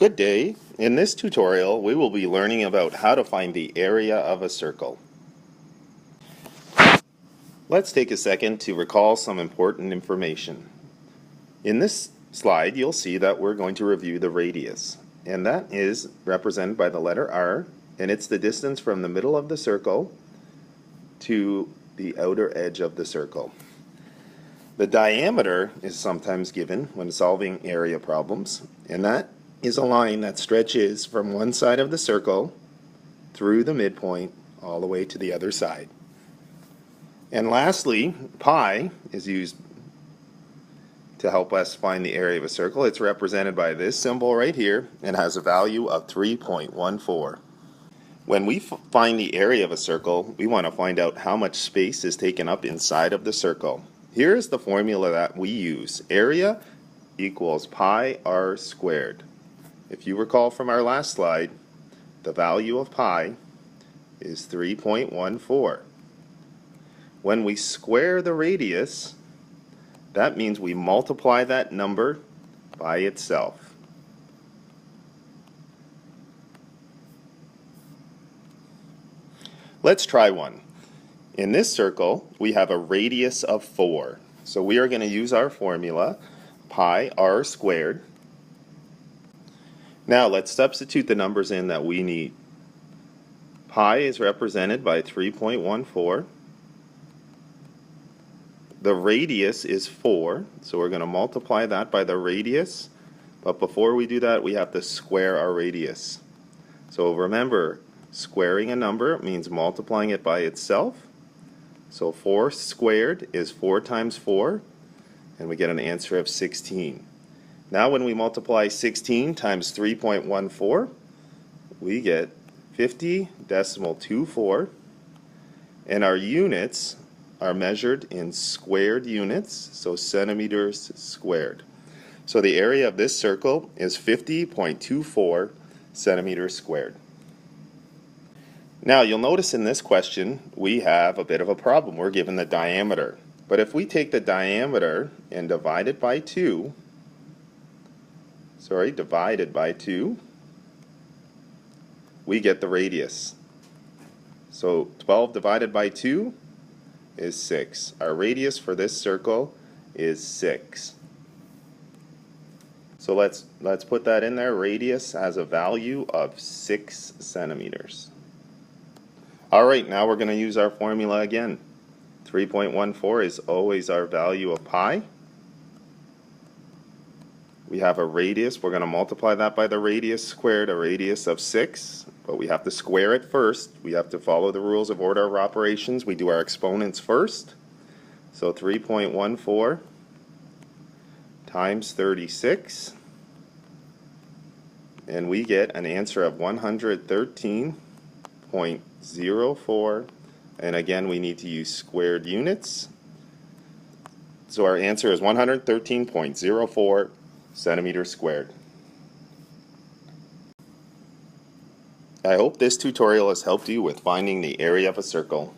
Good day. In this tutorial, we will be learning about how to find the area of a circle. Let's take a second to recall some important information. In this slide, you'll see that we're going to review the radius, and that is represented by the letter R, and it's the distance from the middle of the circle to the outer edge of the circle. The diameter is sometimes given when solving area problems, and that is a line that stretches from one side of the circle through the midpoint all the way to the other side. And lastly, pi is used to help us find the area of a circle. It's represented by this symbol right here and has a value of 3.14. When we find the area of a circle, we want to find out how much space is taken up inside of the circle. Here's the formula that we use. Area equals pi r squared. If you recall from our last slide, the value of pi is 3.14. When we square the radius, that means we multiply that number by itself. Let's try one. In this circle, we have a radius of 4. So we are going to use our formula, pi r squared. Now let's substitute the numbers in that we need. Pi is represented by 3.14. The radius is 4, so we're going to multiply that by the radius. But before we do that, we have to square our radius. So remember, squaring a number means multiplying it by itself. So 4 squared is 4 times 4, and we get an answer of 16. Now when we multiply 16 times 3.14, we get 50.24, and our units are measured in squared units, so centimeters squared. So the area of this circle is 50.24 centimeters squared. Now you'll notice in this question we have a bit of a problem. We're given the diameter. But if we take the diameter and divide it by 2, we get the radius. So 12 divided by 2 is 6. Our radius for this circle is 6. So let's put that in there. Radius has a value of 6 centimeters. Alright, now we're going to use our formula again. 3.14 is always our value of pi. We have a radius. We're going to multiply that by the radius squared, a radius of 6. But we have to square it first. We have to follow the rules of order of operations. We do our exponents first. So 3.14 times 36. And we get an answer of 113.04. And again, we need to use squared units. So our answer is 113.04 centimeters squared. I hope this tutorial has helped you with finding the area of a circle.